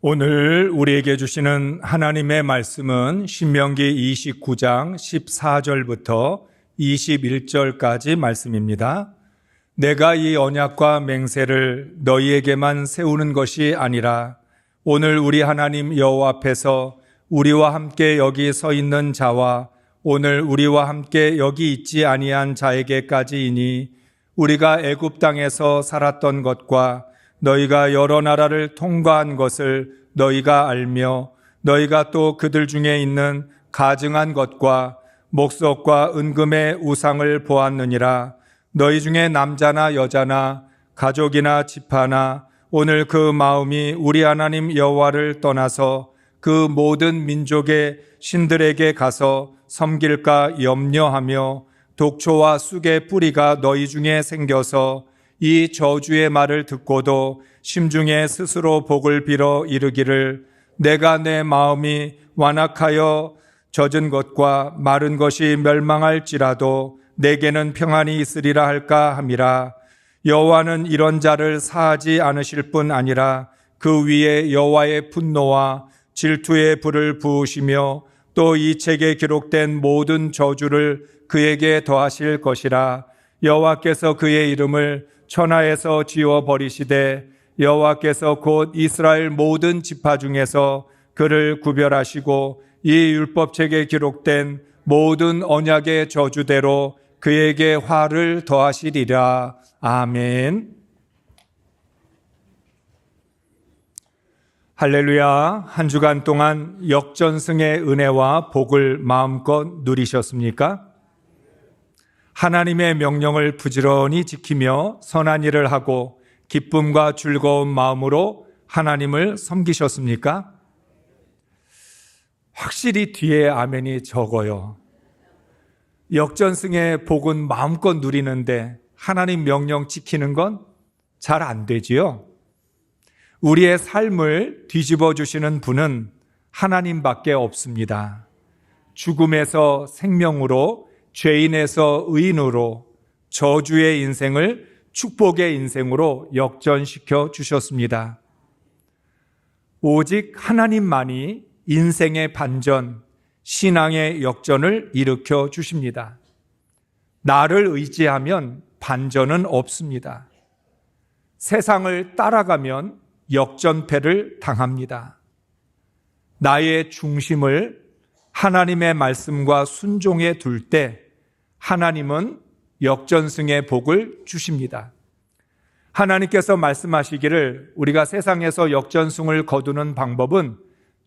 오늘 우리에게 주시는 하나님의 말씀은 신명기 29장 14절부터 21절까지 말씀입니다. 내가 이 언약과 맹세를 너희에게만 세우는 것이 아니라 오늘 우리 하나님 여호와 앞에서 우리와 함께 여기 서 있는 자와 오늘 우리와 함께 여기 있지 아니한 자에게까지이니 우리가 애굽 땅에서 살았던 것과 너희가 여러 나라를 통과한 것을 너희가 알며 너희가 또 그들 중에 있는 가증한 것과 목석과 은금의 우상을 보았느니라. 너희 중에 남자나 여자나 가족이나 지파나 오늘 그 마음이 우리 하나님 여호와를 떠나서 그 모든 민족의 신들에게 가서 섬길까 염려하며 독초와 쑥의 뿌리가 너희 중에 생겨서 이 저주의 말을 듣고도 심중에 스스로 복을 빌어 이르기를 내가 내 마음이 완악하여 젖은 것과 마른 것이 멸망할지라도 내게는 평안이 있으리라 할까 함이라. 여호와는 이런 자를 사하지 않으실 뿐 아니라 그 위에 여호와의 분노와 질투의 불을 부으시며 또 이 책에 기록된 모든 저주를 그에게 더하실 것이라. 여호와께서 그의 이름을 천하에서 지워버리시되 여호와께서 곧 이스라엘 모든 지파 중에서 그를 구별하시고 이 율법책에 기록된 모든 언약의 저주대로 그에게 화를 더하시리라. 아멘. 할렐루야. 한 주간 동안 역전승의 은혜와 복을 마음껏 누리셨습니까? 하나님의 명령을 부지런히 지키며 선한 일을 하고 기쁨과 즐거운 마음으로 하나님을 섬기셨습니까? 확실히 뒤에 아멘이 적어요. 역전승의 복은 마음껏 누리는데 하나님 명령 지키는 건 잘 안 되지요. 우리의 삶을 뒤집어 주시는 분은 하나님밖에 없습니다. 죽음에서 생명으로, 죄인에서 의인으로, 저주의 인생을 축복의 인생으로 역전시켜 주셨습니다. 오직 하나님만이 인생의 반전, 신앙의 역전을 일으켜 주십니다. 나를 의지하면 반전은 없습니다. 세상을 따라가면 역전패를 당합니다. 나의 중심을 하나님의 말씀과 순종에 둘 때 하나님은 역전승의 복을 주십니다. 하나님께서 말씀하시기를 우리가 세상에서 역전승을 거두는 방법은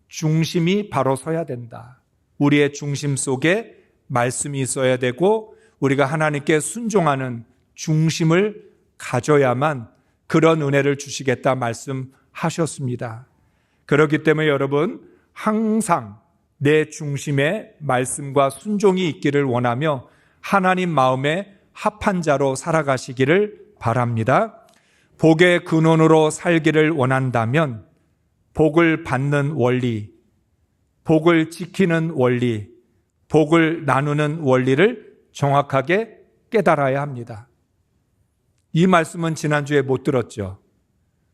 중심이 바로 서야 된다. 우리의 중심 속에 말씀이 있어야 되고 우리가 하나님께 순종하는 중심을 가져야만 그런 은혜를 주시겠다 말씀하셨습니다. 그렇기 때문에 여러분 항상 내 중심에 말씀과 순종이 있기를 원하며 하나님 마음에 합한 자로 살아가시기를 바랍니다. 복의 근원으로 살기를 원한다면 복을 받는 원리, 복을 지키는 원리, 복을 나누는 원리를 정확하게 깨달아야 합니다. 이 말씀은 지난주에 못 들었죠.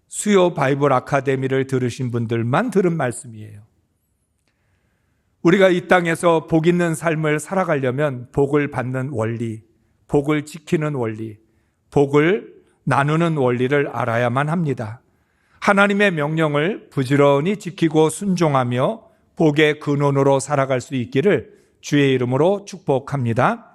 수요 바이블 아카데미를 들으신 분들만 들은 말씀이에요. 우리가 이 땅에서 복 있는 삶을 살아가려면 복을 받는 원리, 복을 지키는 원리, 복을 나누는 원리를 알아야만 합니다. 하나님의 명령을 부지런히 지키고 순종하며 복의 근원으로 살아갈 수 있기를 주의 이름으로 축복합니다.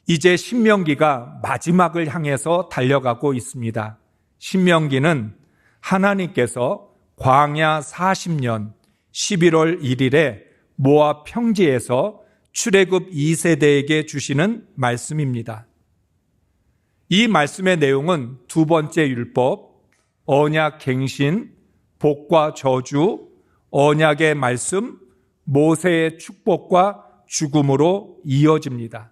이제 신명기가 마지막을 향해서 달려가고 있습니다. 신명기는 하나님께서 광야 40년 11월 1일에 모압 평지에서 출애굽 2세대에게 주시는 말씀입니다. 이 말씀의 내용은 두 번째 율법, 언약 갱신, 복과 저주, 언약의 말씀, 모세의 축복과 죽음으로 이어집니다.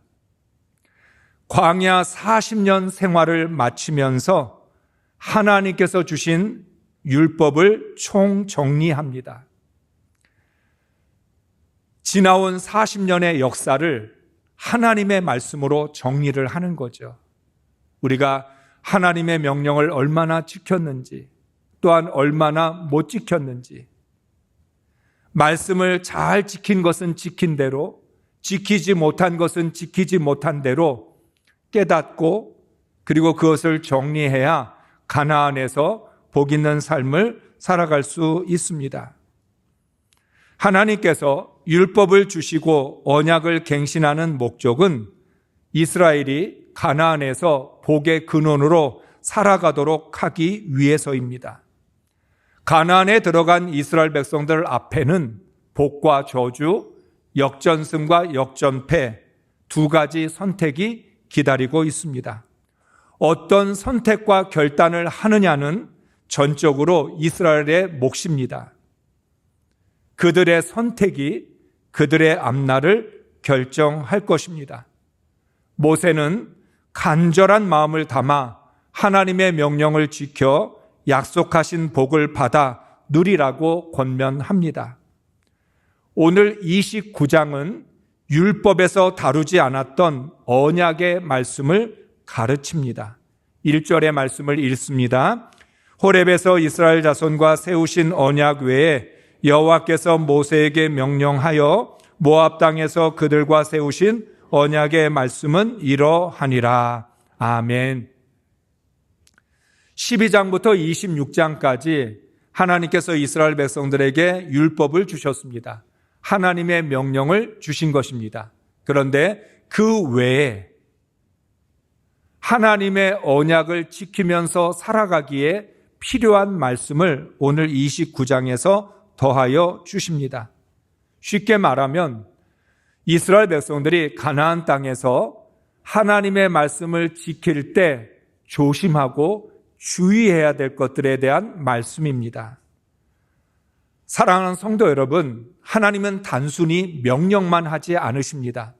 광야 40년 생활을 마치면서 하나님께서 주신 율법을 총정리합니다. 지나온 40년의 역사를 하나님의 말씀으로 정리를 하는 거죠. 우리가 하나님의 명령을 얼마나 지켰는지, 또한 얼마나 못 지켰는지, 말씀을 잘 지킨 것은 지킨 대로, 지키지 못한 것은 지키지 못한 대로 깨닫고 그리고 그것을 정리해야 가나안에서 복 있는 삶을 살아갈 수 있습니다. 하나님께서 율법을 주시고 언약을 갱신하는 목적은 이스라엘이 가나안에서 복의 근원으로 살아가도록 하기 위해서입니다. 가나안에 들어간 이스라엘 백성들 앞에는 복과 저주, 역전승과 역전패 두 가지 선택이 기다리고 있습니다. 어떤 선택과 결단을 하느냐는 전적으로 이스라엘의 몫입니다. 그들의 선택이 그들의 앞날을 결정할 것입니다. 모세는 간절한 마음을 담아 하나님의 명령을 지켜 약속하신 복을 받아 누리라고 권면합니다. 오늘 29장은 율법에서 다루지 않았던 언약의 말씀을 가르칩니다. 1절의 말씀을 읽습니다. 호렙에서 이스라엘 자손과 세우신 언약 외에 여호와께서 모세에게 명령하여 모압 땅에서 그들과 세우신 언약의 말씀은 이러하니라. 아멘. 12장부터 26장까지 하나님께서 이스라엘 백성들에게 율법을 주셨습니다. 하나님의 명령을 주신 것입니다. 그런데 그 외에 하나님의 언약을 지키면서 살아가기에 필요한 말씀을 오늘 29장에서 더하여 주십니다. 쉽게 말하면 이스라엘 백성들이 가나안 땅에서 하나님의 말씀을 지킬 때 조심하고 주의해야 될 것들에 대한 말씀입니다. 사랑하는 성도 여러분, 하나님은 단순히 명령만 하지 않으십니다.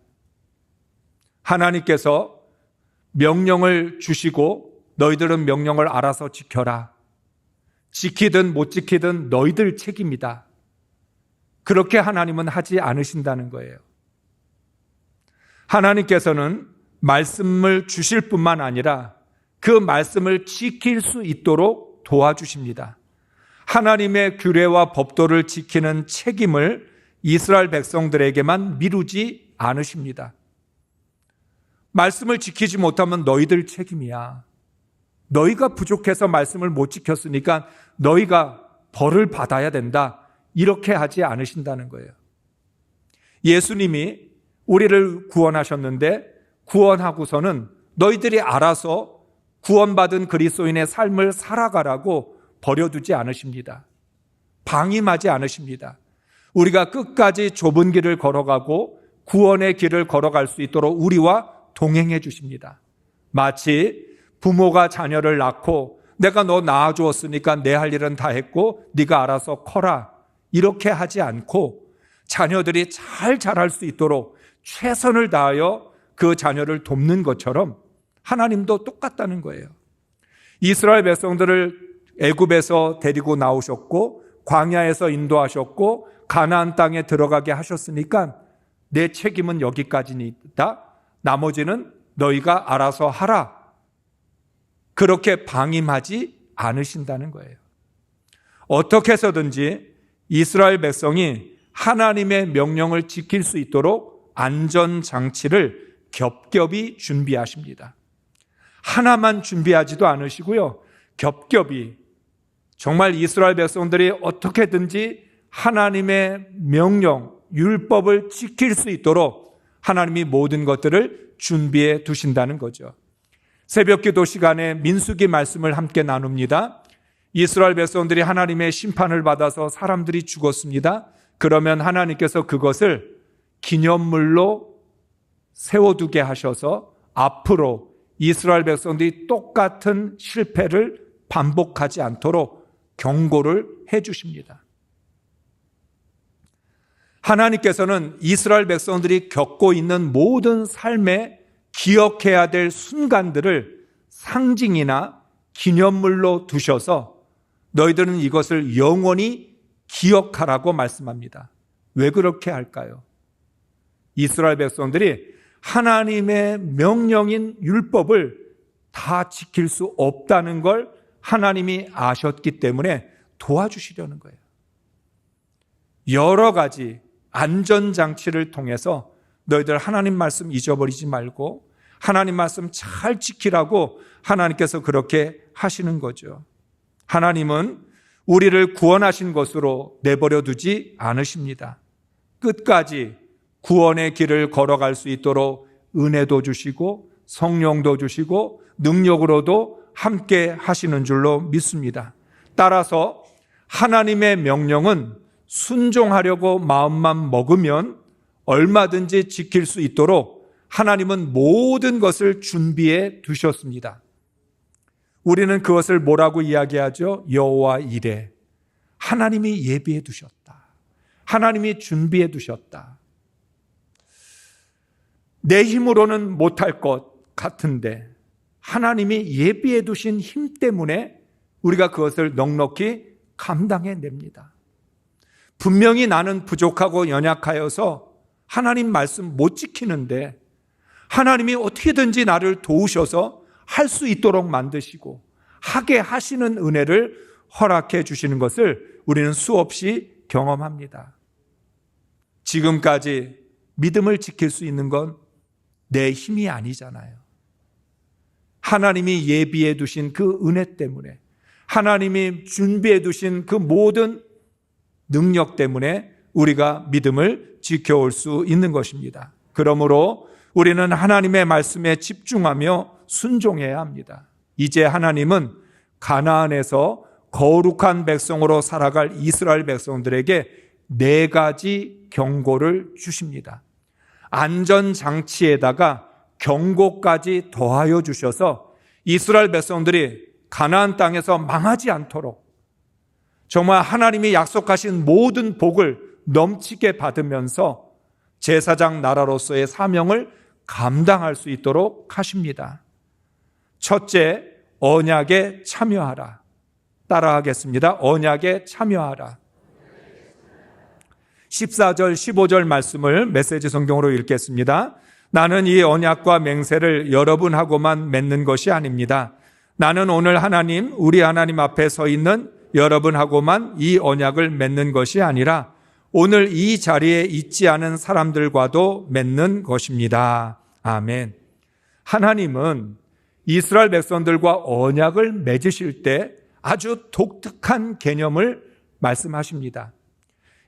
하나님께서 명령을 주시고 너희들은 명령을 알아서 지켜라. 지키든 못 지키든 너희들 책임이다. 그렇게 하나님은 하지 않으신다는 거예요. 하나님께서는 말씀을 주실 뿐만 아니라 그 말씀을 지킬 수 있도록 도와주십니다. 하나님의 규례와 법도를 지키는 책임을 이스라엘 백성들에게만 미루지 않으십니다. 말씀을 지키지 못하면 너희들 책임이야. 너희가 부족해서 말씀을 못 지켰으니까 너희가 벌을 받아야 된다. 이렇게 하지 않으신다는 거예요. 예수님이 우리를 구원하셨는데 구원하고서는 너희들이 알아서 구원받은 그리스도인의 삶을 살아가라고 버려두지 않으십니다. 방임하지 않으십니다. 우리가 끝까지 좁은 길을 걸어가고 구원의 길을 걸어갈 수 있도록 우리와 동행해 주십니다. 마치 부모가 자녀를 낳고 내가 너 낳아주었으니까 내 할 일은 다 했고 네가 알아서 커라. 이렇게 하지 않고 자녀들이 잘 자랄 수 있도록 최선을 다하여 그 자녀를 돕는 것처럼 하나님도 똑같다는 거예요. 이스라엘 백성들을 애굽에서 데리고 나오셨고 광야에서 인도하셨고 가나안 땅에 들어가게 하셨으니까 내 책임은 여기까지니다. 나머지는 너희가 알아서 하라. 그렇게 방임하지 않으신다는 거예요. 어떻게 해서든지 이스라엘 백성이 하나님의 명령을 지킬 수 있도록 안전장치를 겹겹이 준비하십니다. 하나만 준비하지도 않으시고요. 겹겹이 정말 이스라엘 백성들이 어떻게든지 하나님의 명령, 율법을 지킬 수 있도록 하나님이 모든 것들을 준비해 두신다는 거죠. 새벽기도 시간에 민수기 말씀을 함께 나눕니다. 이스라엘 백성들이 하나님의 심판을 받아서 사람들이 죽었습니다. 그러면 하나님께서 그것을 기념물로 세워두게 하셔서 앞으로 이스라엘 백성들이 똑같은 실패를 반복하지 않도록 경고를 해 주십니다. 하나님께서는 이스라엘 백성들이 겪고 있는 모든 삶에 기억해야 될 순간들을 상징이나 기념물로 두셔서 너희들은 이것을 영원히 기억하라고 말씀합니다. 왜 그렇게 할까요? 이스라엘 백성들이 하나님의 명령인 율법을 다 지킬 수 없다는 걸 하나님이 아셨기 때문에 도와주시려는 거예요. 여러 가지 안전장치를 통해서 너희들 하나님 말씀 잊어버리지 말고 하나님 말씀 잘 지키라고 하나님께서 그렇게 하시는 거죠. 하나님은 우리를 구원하신 것으로 내버려 두지 않으십니다. 끝까지 구원의 길을 걸어갈 수 있도록 은혜도 주시고 성령도 주시고 능력으로도 함께 하시는 줄로 믿습니다. 따라서 하나님의 명령은 순종하려고 마음만 먹으면 얼마든지 지킬 수 있도록 하나님은 모든 것을 준비해 두셨습니다. 우리는 그것을 뭐라고 이야기하죠? 여호와 이레. 하나님이 예비해 두셨다. 하나님이 준비해 두셨다. 내 힘으로는 못할 것 같은데 하나님이 예비해 두신 힘 때문에 우리가 그것을 넉넉히 감당해냅니다. 분명히 나는 부족하고 연약하여서 하나님 말씀 못 지키는데 하나님이 어떻게든지 나를 도우셔서 할 수 있도록 만드시고 하게 하시는 은혜를 허락해 주시는 것을 우리는 수없이 경험합니다. 지금까지 믿음을 지킬 수 있는 건 내 힘이 아니잖아요. 하나님이 예비해 두신 그 은혜 때문에, 하나님이 준비해 두신 그 모든 능력 때문에 우리가 믿음을 지켜올 수 있는 것입니다. 그러므로 우리는 하나님의 말씀에 집중하며 순종해야 합니다. 이제 하나님은 가나안에서 거룩한 백성으로 살아갈 이스라엘 백성들에게 4가지 경고를 주십니다. 안전장치에다가 경고까지 더하여 주셔서 이스라엘 백성들이 가나안 땅에서 망하지 않도록 정말 하나님이 약속하신 모든 복을 넘치게 받으면서 제사장 나라로서의 사명을 감당할 수 있도록 하십니다. 첫째, 언약에 참여하라. 따라하겠습니다. 언약에 참여하라. 14절, 15절 말씀을 메시지 성경으로 읽겠습니다. 나는 이 언약과 맹세를 여러분하고만 맺는 것이 아닙니다. 나는 오늘 하나님, 우리 하나님 앞에 서 있는 여러분하고만 이 언약을 맺는 것이 아니라 오늘 이 자리에 있지 않은 사람들과도 맺는 것입니다. 아멘. 하나님은 이스라엘 백성들과 언약을 맺으실 때 아주 독특한 개념을 말씀하십니다.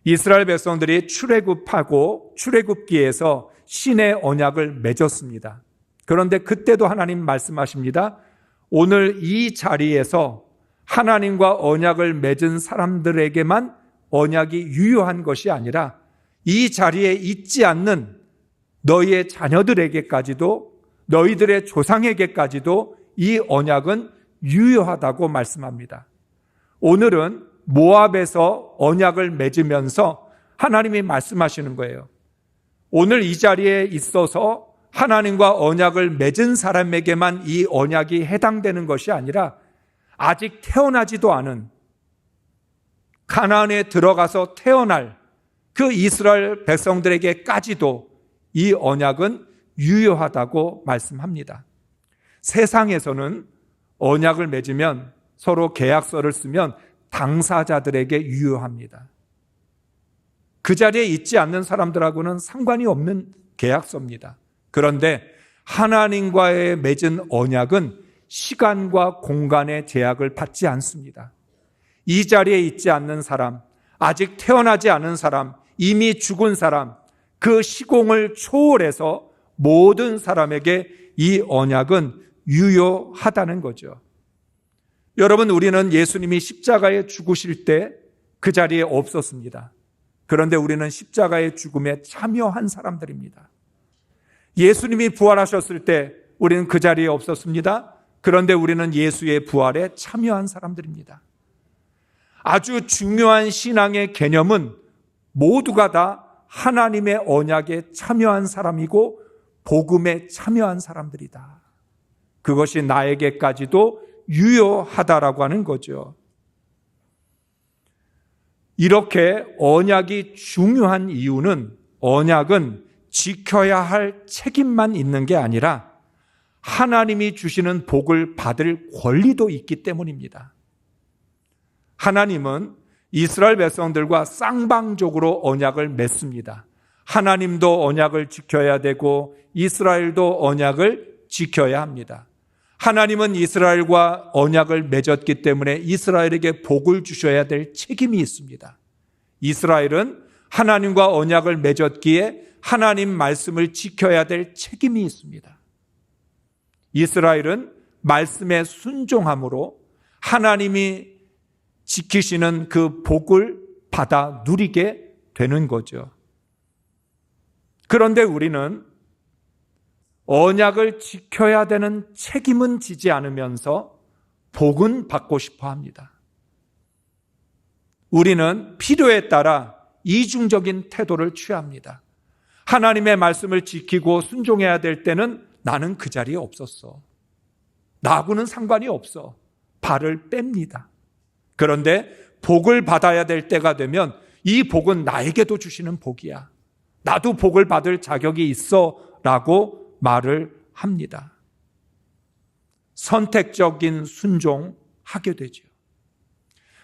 이스라엘 백성들이 출애굽하고 출애굽기에서 신의 언약을 맺었습니다. 그런데 그때도 하나님 말씀하십니다. 오늘 이 자리에서 하나님과 언약을 맺은 사람들에게만 언약이 유효한 것이 아니라 이 자리에 있지 않는 너희의 자녀들에게까지도 너희들의 조상에게까지도 이 언약은 유효하다고 말씀합니다. 오늘은 모압에서 언약을 맺으면서 하나님이 말씀하시는 거예요. 오늘 이 자리에 있어서 하나님과 언약을 맺은 사람에게만 이 언약이 해당되는 것이 아니라 아직 태어나지도 않은 가나안에 들어가서 태어날 그 이스라엘 백성들에게까지도 이 언약은 유효하다고 말씀합니다. 세상에서는 언약을 맺으면 서로 계약서를 쓰면 당사자들에게 유효합니다. 그 자리에 있지 않는 사람들하고는 상관이 없는 계약서입니다. 그런데 하나님과의 맺은 언약은 시간과 공간의 제약을 받지 않습니다. 이 자리에 있지 않는 사람, 아직 태어나지 않은 사람, 이미 죽은 사람, 그 시공을 초월해서 모든 사람에게 이 언약은 유효하다는 거죠. 여러분, 우리는 예수님이 십자가에 죽으실 때 그 자리에 없었습니다. 그런데 우리는 십자가의 죽음에 참여한 사람들입니다. 예수님이 부활하셨을 때 우리는 그 자리에 없었습니다. 그런데 우리는 예수의 부활에 참여한 사람들입니다. 아주 중요한 신앙의 개념은 모두가 다 하나님의 언약에 참여한 사람이고 복음에 참여한 사람들이다. 그것이 나에게까지도 유효하다라고 하는 거죠. 이렇게 언약이 중요한 이유는 언약은 지켜야 할 책임만 있는 게 아니라 하나님이 주시는 복을 받을 권리도 있기 때문입니다. 하나님은 이스라엘 백성들과 쌍방적으로 언약을 맺습니다. 하나님도 언약을 지켜야 되고 이스라엘도 언약을 지켜야 합니다. 하나님은 이스라엘과 언약을 맺었기 때문에 이스라엘에게 복을 주셔야 될 책임이 있습니다. 이스라엘은 하나님과 언약을 맺었기에 하나님 말씀을 지켜야 될 책임이 있습니다. 이스라엘은 말씀에 순종함으로 하나님이 지키시는 그 복을 받아 누리게 되는 거죠. 그런데 우리는 언약을 지켜야 되는 책임은 지지 않으면서 복은 받고 싶어 합니다. 우리는 필요에 따라 이중적인 태도를 취합니다. 하나님의 말씀을 지키고 순종해야 될 때는 나는 그 자리에 없었어. 나하고는 상관이 없어. 발을 뺍니다. 그런데 복을 받아야 될 때가 되면 이 복은 나에게도 주시는 복이야. 나도 복을 받을 자격이 있어 라고 말을 합니다. 선택적인 순종하게 되죠.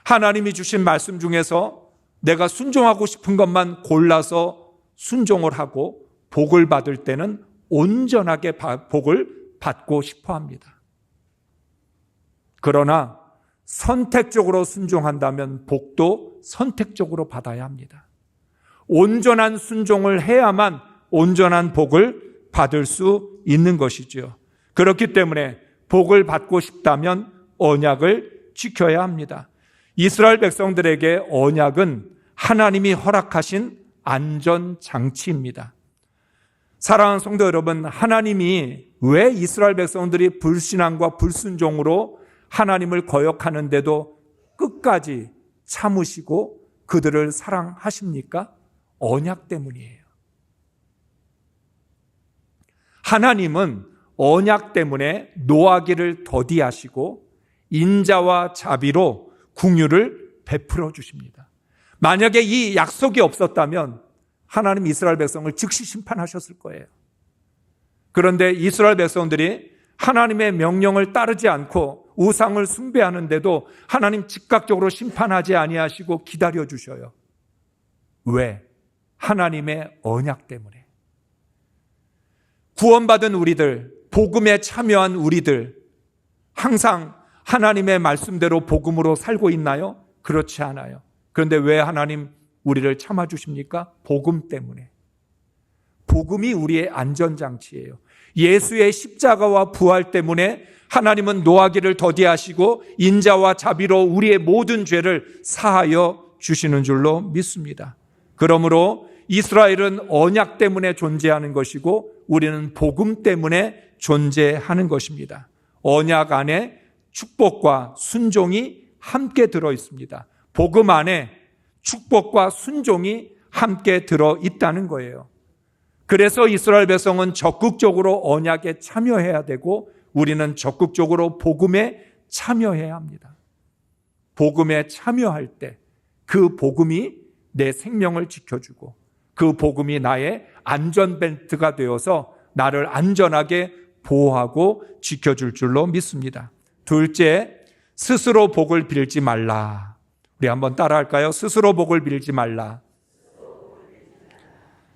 하나님이 주신 말씀 중에서 내가 순종하고 싶은 것만 골라서 순종을 하고 복을 받을 때는 온전하게 복을 받고 싶어 합니다. 그러나 선택적으로 순종한다면 복도 선택적으로 받아야 합니다. 온전한 순종을 해야만 온전한 복을 받을 수 있는 것이죠. 그렇기 때문에 복을 받고 싶다면 언약을 지켜야 합니다. 이스라엘 백성들에게 언약은 하나님이 허락하신 안전장치입니다. 사랑하는 성도 여러분, 하나님이 왜 이스라엘 백성들이 불신앙과 불순종으로 하나님을 거역하는데도 끝까지 참으시고 그들을 사랑하십니까? 언약 때문이에요. 하나님은 언약 때문에 노하기를 더디하시고 인자와 자비로 긍휼을 베풀어 주십니다. 만약에 이 약속이 없었다면 하나님 이스라엘 백성을 즉시 심판하셨을 거예요. 그런데 이스라엘 백성들이 하나님의 명령을 따르지 않고 우상을 숭배하는데도 하나님 즉각적으로 심판하지 아니하시고 기다려 주셔요. 왜? 하나님의 언약 때문에. 구원받은 우리들, 복음에 참여한 우리들, 항상 하나님의 말씀대로 복음으로 살고 있나요? 그렇지 않아요. 그런데 왜 하나님 우리를 참아주십니까? 복음 때문에. 복음이 우리의 안전장치예요. 예수의 십자가와 부활 때문에 하나님은 노하기를 더디하시고 인자와 자비로 우리의 모든 죄를 사하여 주시는 줄로 믿습니다. 그러므로 이스라엘은 언약 때문에 존재하는 것이고 우리는 복음 때문에 존재하는 것입니다. 언약 안에 축복과 순종이 함께 들어 있습니다. 복음 안에 축복과 순종이 함께 들어 있다는 거예요. 그래서 이스라엘 백성은 적극적으로 언약에 참여해야 되고 우리는 적극적으로 복음에 참여해야 합니다. 복음에 참여할 때 그 복음이 내 생명을 지켜주고 그 복음이 나의 안전벨트가 되어서 나를 안전하게 보호하고 지켜줄 줄로 믿습니다. 둘째, 스스로 복을 빌지 말라. 우리 한번 따라할까요? 스스로 복을 빌지 말라.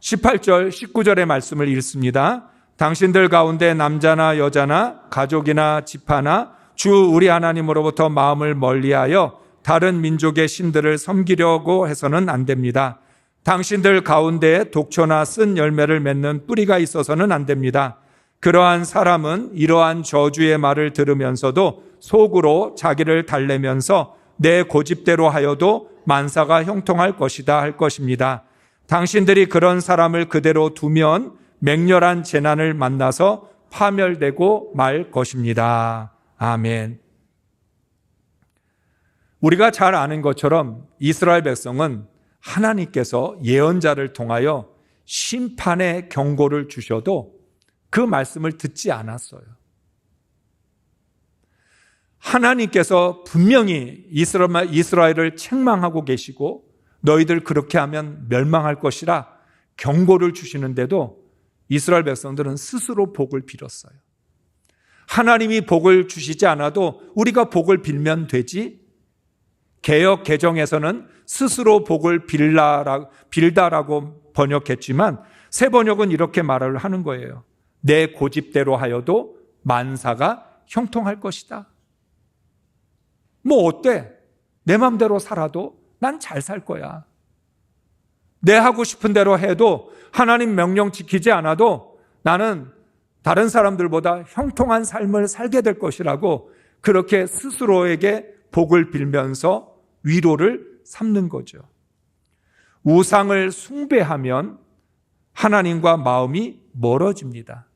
18절, 19절의 말씀을 읽습니다. 당신들 가운데 남자나 여자나 가족이나 집하나 주 우리 하나님으로부터 마음을 멀리하여 다른 민족의 신들을 섬기려고 해서는 안 됩니다. 당신들 가운데 독초나 쓴 열매를 맺는 뿌리가 있어서는 안 됩니다. 그러한 사람은 이러한 저주의 말을 들으면서도 속으로 자기를 달래면서 내 고집대로 하여도 만사가 형통할 것이다 할 것입니다. 당신들이 그런 사람을 그대로 두면 맹렬한 재난을 만나서 파멸되고 말 것입니다. 아멘. 우리가 잘 아는 것처럼 이스라엘 백성은 하나님께서 예언자를 통하여 심판의 경고를 주셔도 그 말씀을 듣지 않았어요. 하나님께서 분명히 이스라엘을 책망하고 계시고 너희들 그렇게 하면 멸망할 것이라 경고를 주시는데도 이스라엘 백성들은 스스로 복을 빌었어요. 하나님이 복을 주시지 않아도 우리가 복을 빌면 되지? 개역 개정에서는 스스로 복을 빌다라고 번역했지만 새 번역은 이렇게 말을 하는 거예요. 내 고집대로 하여도 만사가 형통할 것이다. 뭐 어때? 내 맘대로 살아도 난 잘 살 거야. 내 하고 싶은 대로 해도 하나님 명령 지키지 않아도 나는 다른 사람들보다 형통한 삶을 살게 될 것이라고 그렇게 스스로에게 복을 빌면서 위로를 삼는 거죠. 우상을 숭배하면 하나님과 마음이 멀어집니다.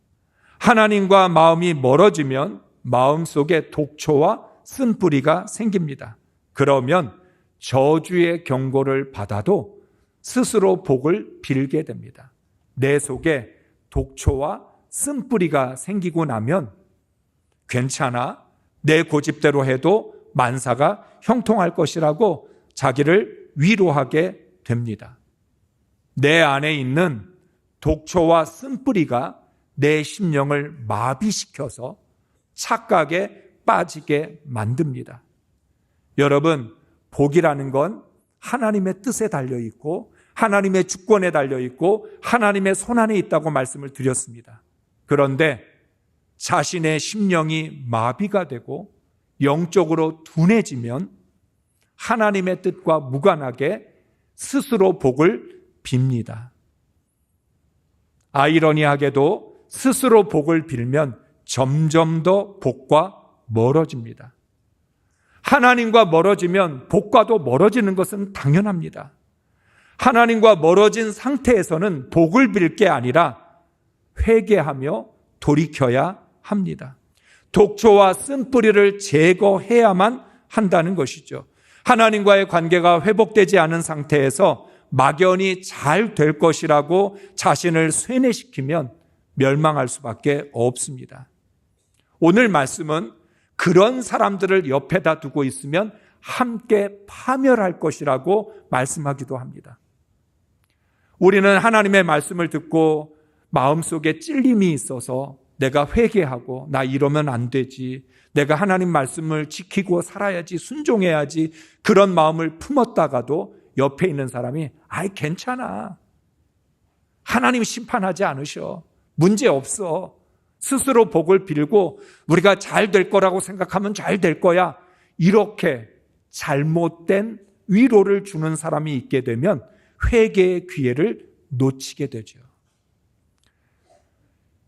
하나님과 마음이 멀어지면 마음속에 독초와 쓴뿌리가 생깁니다. 그러면 저주의 경고를 받아도 스스로 복을 빌게 됩니다. 내 속에 독초와 쓴뿌리가 생기고 나면 괜찮아, 내 고집대로 해도 만사가 형통할 것이라고 자기를 위로하게 됩니다. 내 안에 있는 독초와 쓴뿌리가 내 심령을 마비시켜서 착각에 빠지게 만듭니다. 여러분, 복이라는 건 하나님의 뜻에 달려있고 하나님의 주권에 달려있고 하나님의 손안에 있다고 말씀을 드렸습니다. 그런데 자신의 심령이 마비가 되고 영적으로 둔해지면 하나님의 뜻과 무관하게 스스로 복을 빕니다. 아이러니하게도 스스로 복을 빌면 점점 더 복과 멀어집니다. 하나님과 멀어지면 복과도 멀어지는 것은 당연합니다. 하나님과 멀어진 상태에서는 복을 빌 게 아니라 회개하며 돌이켜야 합니다. 독초와 쓴뿌리를 제거해야만 한다는 것이죠. 하나님과의 관계가 회복되지 않은 상태에서 막연히 잘 될 것이라고 자신을 쇠뇌시키면 멸망할 수밖에 없습니다. 오늘 말씀은 그런 사람들을 옆에다 두고 있으면 함께 파멸할 것이라고 말씀하기도 합니다. 우리는 하나님의 말씀을 듣고 마음속에 찔림이 있어서 내가 회개하고 나 이러면 안 되지, 내가 하나님 말씀을 지키고 살아야지, 순종해야지, 그런 마음을 품었다가도 옆에 있는 사람이 아이 괜찮아, 하나님 심판하지 않으셔, 문제 없어, 스스로 복을 빌고 우리가 잘 될 거라고 생각하면 잘 될 거야, 이렇게 잘못된 위로를 주는 사람이 있게 되면 회개의 기회를 놓치게 되죠.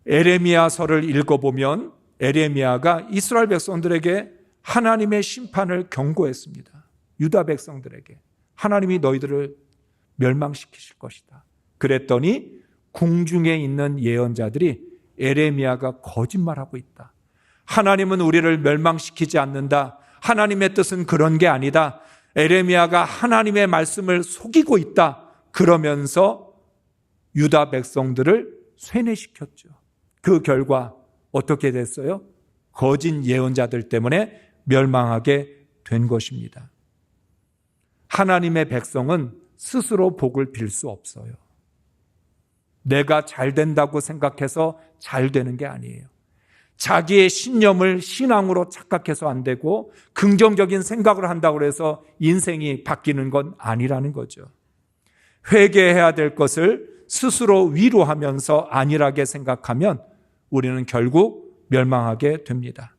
에레미야서를 읽어보면 에레미야가 이스라엘 백성들에게 하나님의 심판을 경고했습니다. 유다 백성들에게 하나님이 너희들을 멸망시키실 것이다. 그랬더니 궁중에 있는 예언자들이 에레미야가 거짓말하고 있다, 하나님은 우리를 멸망시키지 않는다, 하나님의 뜻은 그런 게 아니다, 에레미야가 하나님의 말씀을 속이고 있다, 그러면서 유다 백성들을 쇠뇌시켰죠. 그 결과 어떻게 됐어요? 거짓 예언자들 때문에 멸망하게 된 것입니다. 하나님의 백성은 스스로 복을 빌 수 없어요. 내가 잘 된다고 생각해서 잘 되는 게 아니에요. 자기의 신념을 신앙으로 착각해서 안 되고 긍정적인 생각을 한다고 해서 인생이 바뀌는 건 아니라는 거죠. 회개해야 될 것을 스스로 위로하면서 안일하게 생각하면 우리는 결국 멸망하게 됩니다.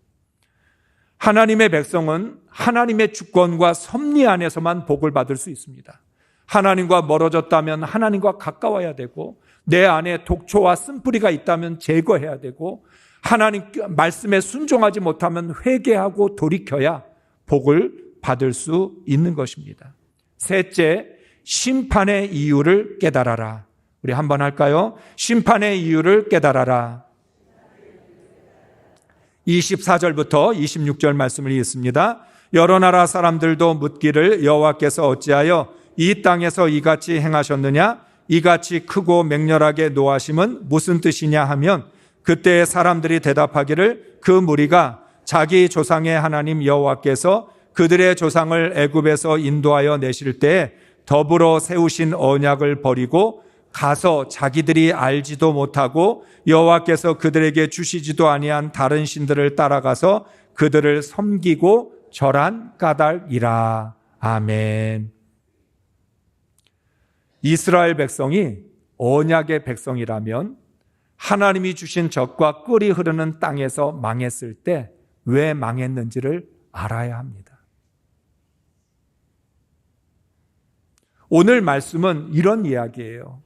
하나님의 백성은 하나님의 주권과 섭리 안에서만 복을 받을 수 있습니다. 하나님과 멀어졌다면 하나님과 가까워야 되고, 내 안에 독초와 쓴뿌리가 있다면 제거해야 되고, 하나님 말씀에 순종하지 못하면 회개하고 돌이켜야 복을 받을 수 있는 것입니다. 셋째, 심판의 이유를 깨달아라. 우리 한번 할까요? 심판의 이유를 깨달아라. 24절부터 26절 말씀을 읽습니다. 여러 나라 사람들도 묻기를 여호와께서 어찌하여 이 땅에서 이같이 행하셨느냐? 이같이 크고 맹렬하게 노하심은 무슨 뜻이냐 하면, 그때 사람들이 대답하기를 그 무리가 자기 조상의 하나님 여호와께서 그들의 조상을 애굽에서 인도하여 내실 때에 더불어 세우신 언약을 버리고 가서 자기들이 알지도 못하고 여호와께서 그들에게 주시지도 아니한 다른 신들을 따라가서 그들을 섬기고 절한 까닭이라. 아멘. 이스라엘 백성이 언약의 백성이라면 하나님이 주신 젖과 꿀이 흐르는 땅에서 망했을 때 왜 망했는지를 알아야 합니다. 오늘 말씀은 이런 이야기예요.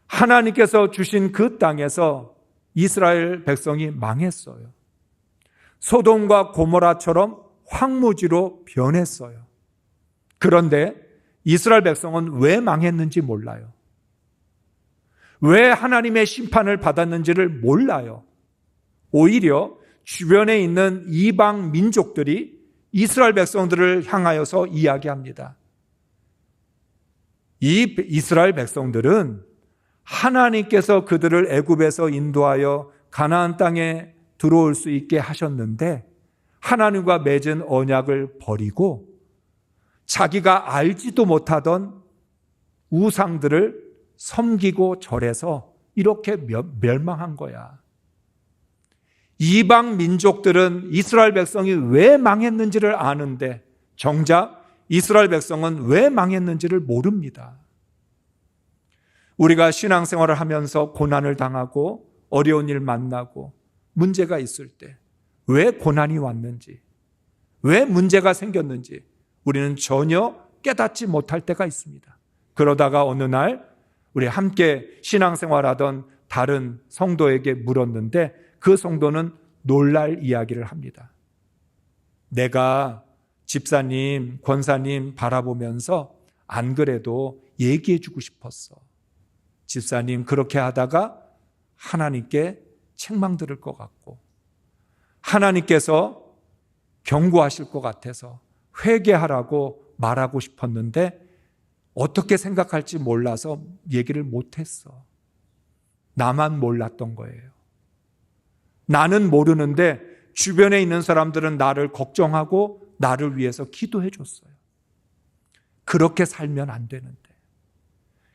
하나님께서 주신 그 땅에서 이스라엘 백성이 망했어요. 소돔과 고모라처럼 황무지로 변했어요. 그런데 이스라엘 백성은 왜 망했는지 몰라요. 왜 하나님의 심판을 받았는지를 몰라요. 오히려 주변에 있는 이방 민족들이 이스라엘 백성들을 향하여서 이야기합니다. 이 이스라엘 백성들은 하나님께서 그들을 애굽에서 인도하여 가나안 땅에 들어올 수 있게 하셨는데 하나님과 맺은 언약을 버리고 자기가 알지도 못하던 우상들을 섬기고 절해서 이렇게 멸망한 거야. 이방 민족들은 이스라엘 백성이 왜 망했는지를 아는데 정작 이스라엘 백성은 왜 망했는지를 모릅니다. 우리가 신앙생활을 하면서 고난을 당하고 어려운 일 만나고 문제가 있을 때 왜 고난이 왔는지, 왜 문제가 생겼는지 우리는 전혀 깨닫지 못할 때가 있습니다. 그러다가 어느 날 우리 함께 신앙생활하던 다른 성도에게 물었는데 그 성도는 놀랄 이야기를 합니다. 내가 집사님, 권사님 바라보면서 안 그래도 얘기해 주고 싶었어. 집사님 그렇게 하다가 하나님께 책망 들을 것 같고 하나님께서 경고하실 것 같아서 회개하라고 말하고 싶었는데 어떻게 생각할지 몰라서 얘기를 못했어. 나만 몰랐던 거예요. 나는 모르는데 주변에 있는 사람들은 나를 걱정하고 나를 위해서 기도해 줬어요. 그렇게 살면 안 되는데,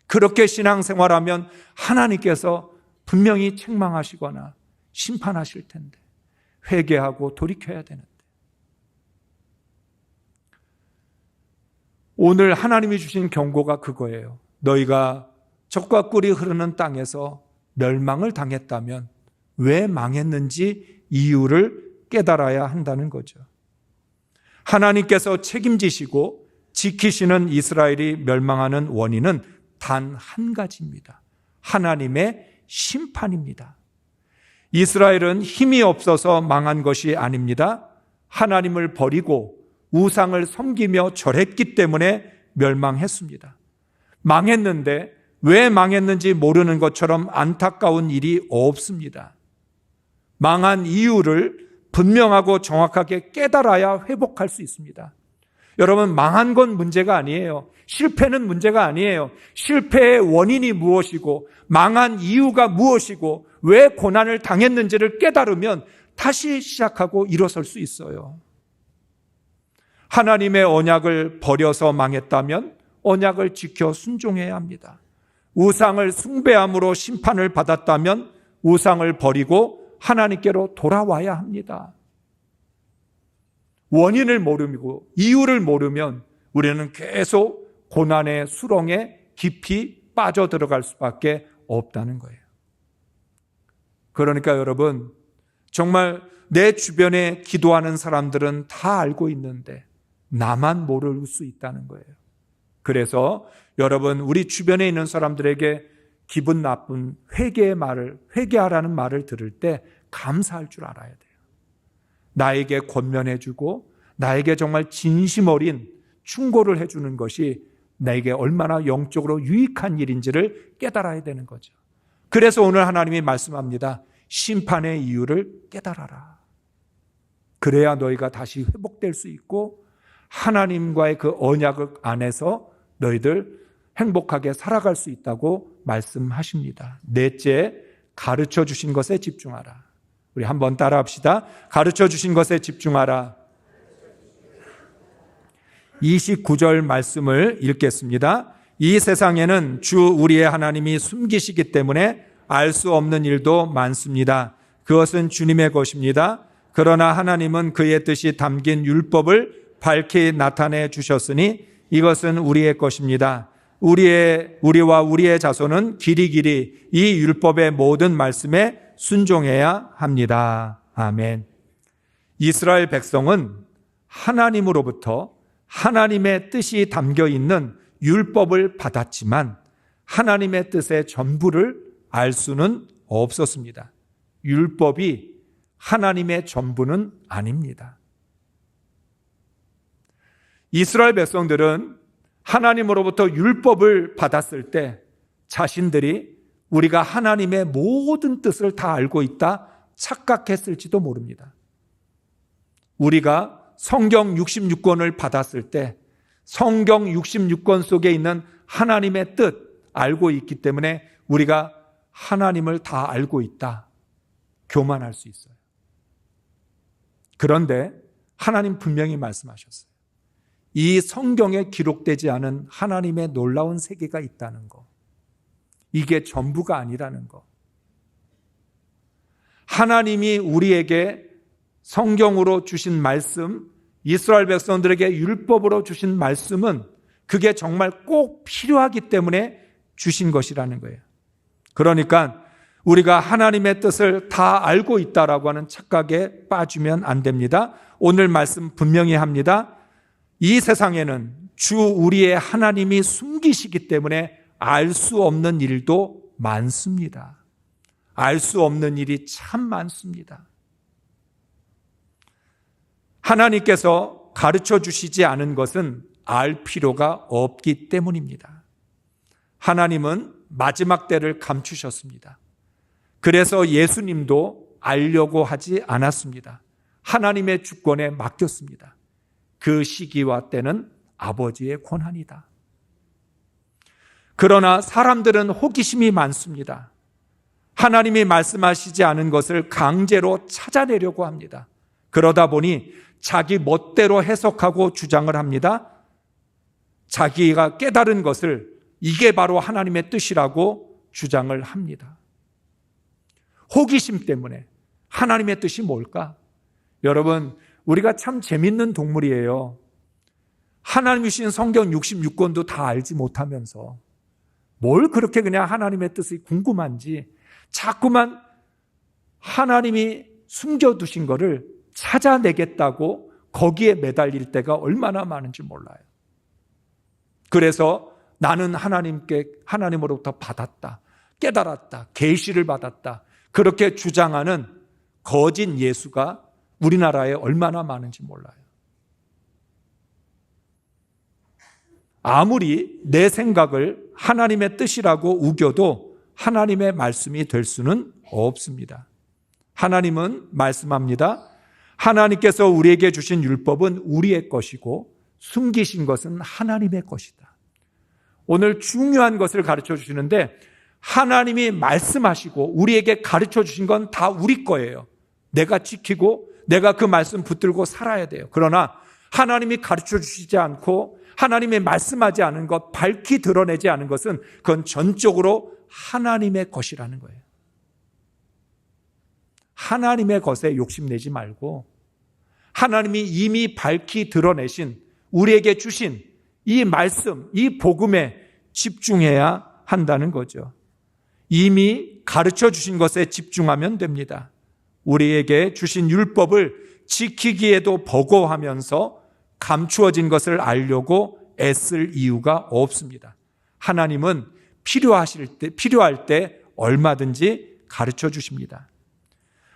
그렇게 신앙생활하면 하나님께서 분명히 책망하시거나 심판하실 텐데 회개하고 돌이켜야 되는데, 오늘 하나님이 주신 경고가 그거예요. 너희가 젖과 꿀이 흐르는 땅에서 멸망을 당했다면 왜 망했는지 이유를 깨달아야 한다는 거죠. 하나님께서 책임지시고 지키시는 이스라엘이 멸망하는 원인은 단 한 가지입니다. 하나님의 심판입니다. 이스라엘은 힘이 없어서 망한 것이 아닙니다. 하나님을 버리고 우상을 섬기며 절했기 때문에 멸망했습니다. 망했는데 왜 망했는지 모르는 것처럼 안타까운 일이 없습니다. 망한 이유를 분명하고 정확하게 깨달아야 회복할 수 있습니다. 여러분, 망한 건 문제가 아니에요. 실패는 문제가 아니에요. 실패의 원인이 무엇이고 망한 이유가 무엇이고 왜 고난을 당했는지를 깨달으면 다시 시작하고 일어설 수 있어요. 하나님의 언약을 버려서 망했다면 언약을 지켜 순종해야 합니다. 우상을 숭배함으로 심판을 받았다면 우상을 버리고 하나님께로 돌아와야 합니다. 원인을 모르고 이유를 모르면 우리는 계속 고난의 수렁에 깊이 빠져들어갈 수밖에 없다는 거예요. 그러니까 여러분, 정말 내 주변에 기도하는 사람들은 다 알고 있는데 나만 모를 수 있다는 거예요. 그래서 여러분, 우리 주변에 있는 사람들에게 기분 나쁜 회개의 말을, 회개하라는 말을 들을 때 감사할 줄 알아야 돼요. 나에게 권면해주고 나에게 정말 진심 어린 충고를 해주는 것이 나에게 얼마나 영적으로 유익한 일인지를 깨달아야 되는 거죠. 그래서 오늘 하나님이 말씀합니다. 심판의 이유를 깨달아라. 그래야 너희가 다시 회복될 수 있고 하나님과의 그 언약 안에서 너희들 행복하게 살아갈 수 있다고 말씀하십니다. 넷째, 가르쳐 주신 것에 집중하라. 우리 한번 따라합시다. 가르쳐 주신 것에 집중하라. 29절 말씀을 읽겠습니다. 이 세상에는 주 우리의 하나님이 숨기시기 때문에 알 수 없는 일도 많습니다. 그것은 주님의 것입니다. 그러나 하나님은 그의 뜻이 담긴 율법을 밝히 나타내 주셨으니 이것은 우리의 것입니다. 우리와 우리의 자손은 길이길이 이 율법의 모든 말씀에 순종해야 합니다. 아멘. 이스라엘 백성은 하나님으로부터 하나님의 뜻이 담겨 있는 율법을 받았지만 하나님의 뜻의 전부를 알 수는 없었습니다. 율법이 하나님의 전부는 아닙니다. 이스라엘 백성들은 하나님으로부터 율법을 받았을 때 자신들이 우리가 하나님의 모든 뜻을 다 알고 있다 착각했을지도 모릅니다. 우리가 성경 66권을 받았을 때 성경 66권 속에 있는 하나님의 뜻 알고 있기 때문에 우리가 하나님을 다 알고 있다 교만할 수 있어요. 그런데 하나님 분명히 말씀하셨어요. 이 성경에 기록되지 않은 하나님의 놀라운 세계가 있다는 거. 이게 전부가 아니라는 거. 하나님이 우리에게 성경으로 주신 말씀, 이스라엘 백성들에게 율법으로 주신 말씀은 그게 정말 꼭 필요하기 때문에 주신 것이라는 거예요. 그러니까 우리가 하나님의 뜻을 다 알고 있다라고 하는 착각에 빠지면 안 됩니다. 오늘 말씀 분명히 합니다. 이 세상에는 주 우리의 하나님이 숨기시기 때문에 알 수 없는 일도 많습니다. 알 수 없는 일이 참 많습니다. 하나님께서 가르쳐 주시지 않은 것은 알 필요가 없기 때문입니다. 하나님은 마지막 때를 감추셨습니다. 그래서 예수님도 알려고 하지 않았습니다. 하나님의 주권에 맡겼습니다. 그 시기와 때는 아버지의 권한이다. 그러나 사람들은 호기심이 많습니다. 하나님이 말씀하시지 않은 것을 강제로 찾아내려고 합니다. 그러다 보니 자기 멋대로 해석하고 주장을 합니다. 자기가 깨달은 것을 이게 바로 하나님의 뜻이라고 주장을 합니다. 호기심 때문에 하나님의 뜻이 뭘까? 여러분, 우리가 참 재밌는 동물이에요. 하나님이 주신 성경 66권도 다 알지 못하면서 뭘 그렇게 그냥 하나님의 뜻이 궁금한지 자꾸만 하나님이 숨겨두신 거를 찾아내겠다고 거기에 매달릴 때가 얼마나 많은지 몰라요. 그래서 나는 하나님으로부터 받았다, 깨달았다, 계시를 받았다 그렇게 주장하는 거짓 예수가 우리나라에 얼마나 많은지 몰라요. 아무리 내 생각을 하나님의 뜻이라고 우겨도 하나님의 말씀이 될 수는 없습니다. 하나님은 말씀합니다. 하나님께서 우리에게 주신 율법은 우리의 것이고 숨기신 것은 하나님의 것이다. 오늘 중요한 것을 가르쳐 주시는데 하나님이 말씀하시고 우리에게 가르쳐 주신 건 다 우리 거예요. 내가 지키고 내가 그 말씀 붙들고 살아야 돼요. 그러나 하나님이 가르쳐 주시지 않고 하나님이 말씀하지 않은 것, 밝히 드러내지 않은 것은 그건 전적으로 하나님의 것이라는 거예요. 하나님의 것에 욕심내지 말고 하나님이 이미 밝히 드러내신 우리에게 주신 이 말씀, 이 복음에 집중해야 한다는 거죠. 이미 가르쳐 주신 것에 집중하면 됩니다. 우리에게 주신 율법을 지키기에도 버거워하면서 감추어진 것을 알려고 애쓸 이유가 없습니다. 하나님은 필요할 때 얼마든지 가르쳐 주십니다.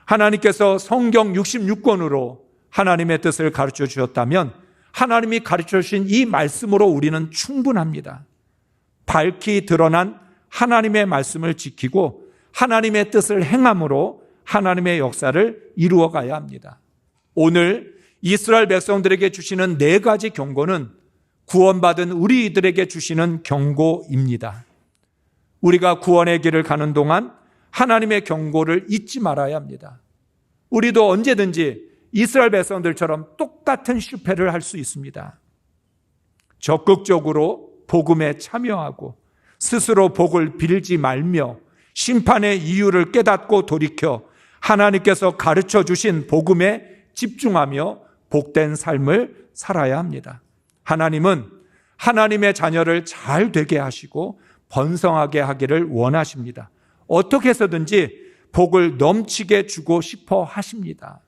하나님께서 성경 66권으로 하나님의 뜻을 가르쳐 주셨다면 하나님이 가르쳐 주신 이 말씀으로 우리는 충분합니다. 밝히 드러난 하나님의 말씀을 지키고 하나님의 뜻을 행함으로 하나님의 역사를 이루어 가야 합니다. 오늘 이스라엘 백성들에게 주시는 4가지 경고는 구원받은 우리들에게 주시는 경고입니다. 우리가 구원의 길을 가는 동안 하나님의 경고를 잊지 말아야 합니다. 우리도 언제든지 이스라엘 백성들처럼 똑같은 실패를 할 수 있습니다. 적극적으로 복음에 참여하고 스스로 복을 빌지 말며 심판의 이유를 깨닫고 돌이켜 하나님께서 가르쳐 주신 복음에 집중하며 복된 삶을 살아야 합니다. 하나님은 하나님의 자녀를 잘 되게 하시고 번성하게 하기를 원하십니다. 어떻게 해서든지 복을 넘치게 주고 싶어 하십니다.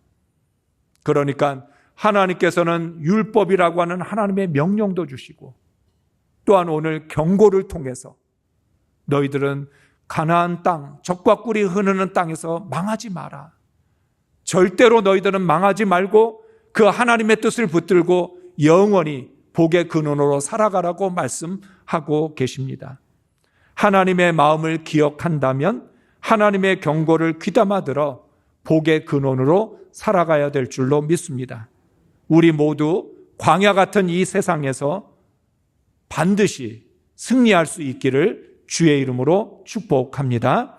그러니까 하나님께서는 율법이라고 하는 하나님의 명령도 주시고 또한 오늘 경고를 통해서 너희들은 가나안 땅, 젖과 꿀이 흐르는 땅에서 망하지 마라. 절대로 너희들은 망하지 말고 그 하나님의 뜻을 붙들고 영원히 복의 근원으로 살아가라고 말씀하고 계십니다. 하나님의 마음을 기억한다면 하나님의 경고를 귀담아 들어 복의 근원으로 살아가야 될 줄로 믿습니다. 우리 모두 광야 같은 이 세상에서 반드시 승리할 수 있기를 주의 이름으로 축복합니다.